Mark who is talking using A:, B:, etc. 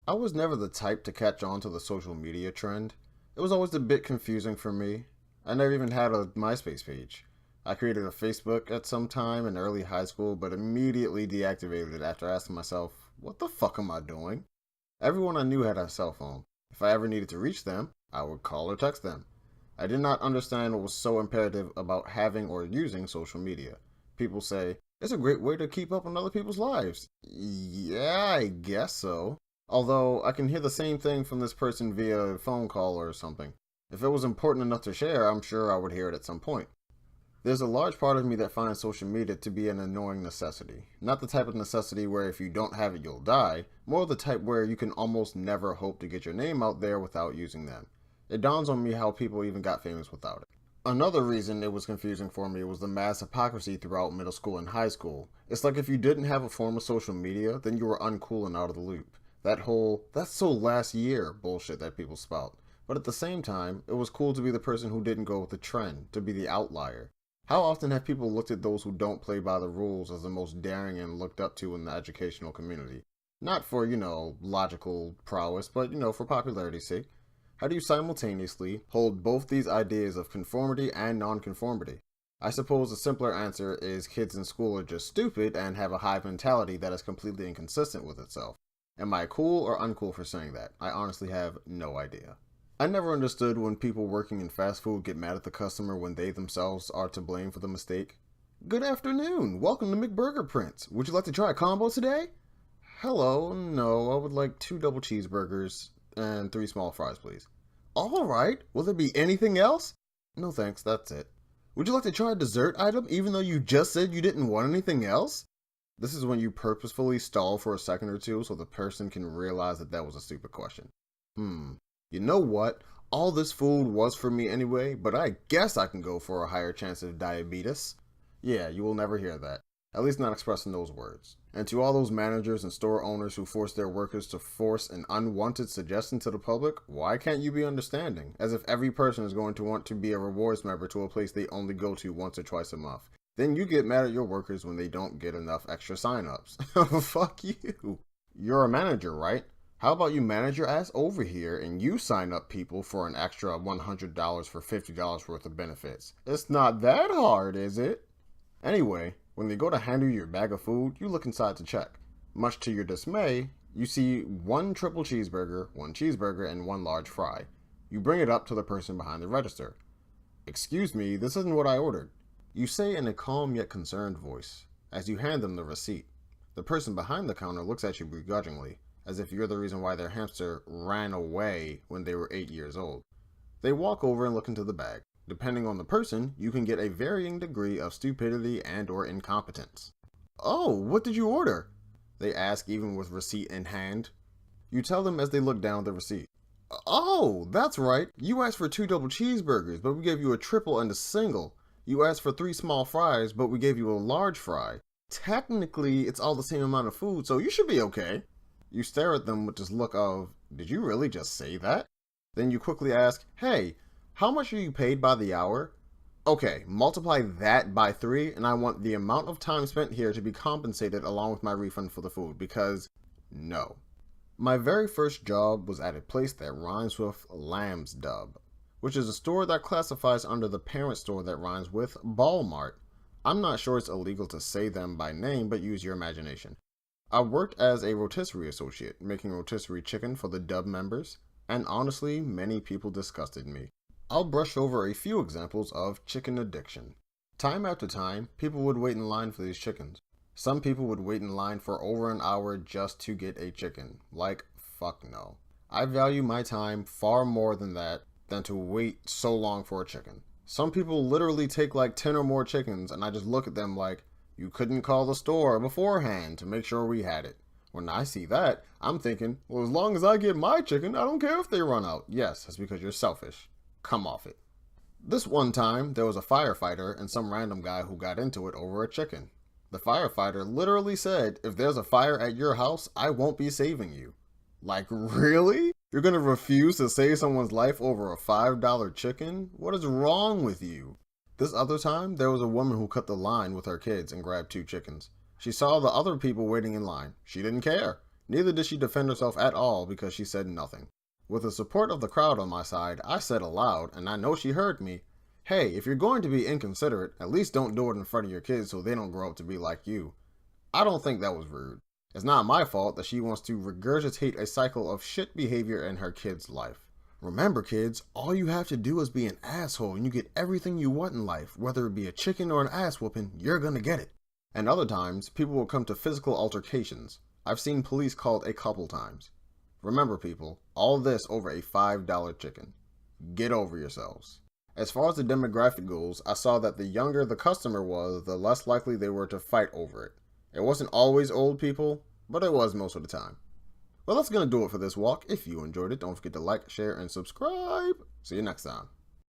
A: I was never the type to catch on to the social media trend. It was always a bit confusing for me. I never even had a MySpace page. I created a Facebook at some time in early high school, but immediately deactivated it after asking myself, what the fuck am I doing? Everyone I knew had a cell phone. If I ever needed to reach them, I would call or text them. I did not understand what was so imperative about having or using social media. People say, it's a great way to keep up on other people's lives. Yeah, I guess so. Although, I can hear the same thing from this person via phone call or something. If it was important enough to share, I'm sure I would hear it at some point. There's a large part of me that finds social media to be an annoying necessity. Not the type of necessity where if you don't have it, you'll die. More the type where you can almost never hope to get your name out there without using them. It dawns on me how people even got famous without it. Another reason it was confusing for me was the mass hypocrisy throughout middle school and high school. It's like if you didn't have a form of social media, then you were uncool and out of the loop. That whole, that's so last year bullshit that people spout. But at the same time, it was cool to be the person who didn't go with the trend, to be the outlier. How often have people looked at those who don't play by the rules as the most daring and looked up to in the educational community? Not for, logical prowess, but, for popularity's sake. How do you simultaneously hold both these ideas of conformity and nonconformity? I suppose the simpler answer is kids in school are just stupid and have a hive mentality that is completely inconsistent with itself. Am I cool or uncool for saying that? I honestly have no idea. I never understood when people working in fast food get mad at the customer when they themselves are to blame for the mistake. Good afternoon. Welcome to McBurger Prince. Would you like to try a combo today? Hello. No, I would like 2 double cheeseburgers and 3 small fries, please. All right. Will there be anything else? No thanks. That's it. Would you like to try a dessert item even though you just said you didn't want anything else? This is when you purposefully stall for a second or two so the person can realize that was a stupid question. You know what? All this food was for me anyway, but I guess I can go for a higher chance of diabetes. Yeah, you will never hear that. At least not expressed in those words. And to all those managers and store owners who force their workers to force an unwanted suggestion to the public, why can't you be understanding? As if every person is going to want to be a rewards member to a place they only go to once or twice a month. Then you get mad at your workers when they don't get enough extra sign-ups. Fuck you. You're a manager, right? How about you manage your ass over here and you sign up people for an extra $100 for $50 worth of benefits? It's not that hard, is it? Anyway, when they go to hand you your bag of food, you look inside to check. Much to your dismay, you see 1 triple cheeseburger, 1 cheeseburger, and 1 large fry. You bring it up to the person behind the register. Excuse me, this isn't what I ordered. You say in a calm yet concerned voice, as you hand them the receipt. The person behind the counter looks at you begrudgingly, as if you're the reason why their hamster ran away when they were 8 years old. They walk over and look into the bag. Depending on the person, you can get a varying degree of stupidity and or incompetence. Oh, what did you order? They ask even with receipt in hand. You tell them as they look down the receipt. Oh, that's right. You asked for 2 double cheeseburgers, but we gave you a triple and a single. You asked for 3 small fries, but we gave you a large fry. Technically, it's all the same amount of food, so you should be okay. You stare at them with this look of, did you really just say that? Then you quickly ask, hey, how much are you paid by the hour? Okay, multiply that by 3, and I want the amount of time spent here to be compensated along with my refund for the food, because no. My very first job was at a place that rhymes with Lamb's Dub, which is a store that classifies under the parent store that rhymes with Ball-Mart. I'm not sure it's illegal to say them by name, but use your imagination. I worked as a rotisserie associate, making rotisserie chicken for the Dub members, and honestly, many people disgusted me. I'll brush over a few examples of chicken addiction. Time after time, people would wait in line for these chickens. Some people would wait in line for over an hour just to get a chicken. Like, fuck no. I value my time far more than to wait so long for a chicken. Some people literally take like 10 or more chickens, and I just look at them like, you couldn't call the store beforehand to make sure we had it. When I see that, I'm thinking, well, as long as I get my chicken, I don't care if they run out. Yes, that's because you're selfish. Come off it. This one time, there was a firefighter and some random guy who got into it over a chicken. The firefighter literally said, if there's a fire at your house, I won't be saving you. Like, really? You're gonna refuse to save someone's life over a $5 chicken? What is wrong with you? This other time, there was a woman who cut the line with her kids and grabbed 2 chickens. She saw the other people waiting in line. She didn't care. Neither did she defend herself at all because she said nothing. With the support of the crowd on my side, I said aloud, and I know she heard me, "Hey, if you're going to be inconsiderate, at least don't do it in front of your kids so they don't grow up to be like you." I don't think that was rude. It's not my fault that she wants to regurgitate a cycle of shit behavior in her kid's life. Remember, kids, all you have to do is be an asshole and you get everything you want in life. Whether it be a chicken or an ass whooping, you're gonna get it. And other times, people will come to physical altercations. I've seen police called a couple times. Remember, people, all this over a $5 chicken. Get over yourselves. As far as the demographic goes, I saw that the younger the customer was, the less likely they were to fight over it. It wasn't always old people, but it was most of the time. Well, that's going to do it for this walk. If you enjoyed it, don't forget to like, share, and subscribe. See you next time.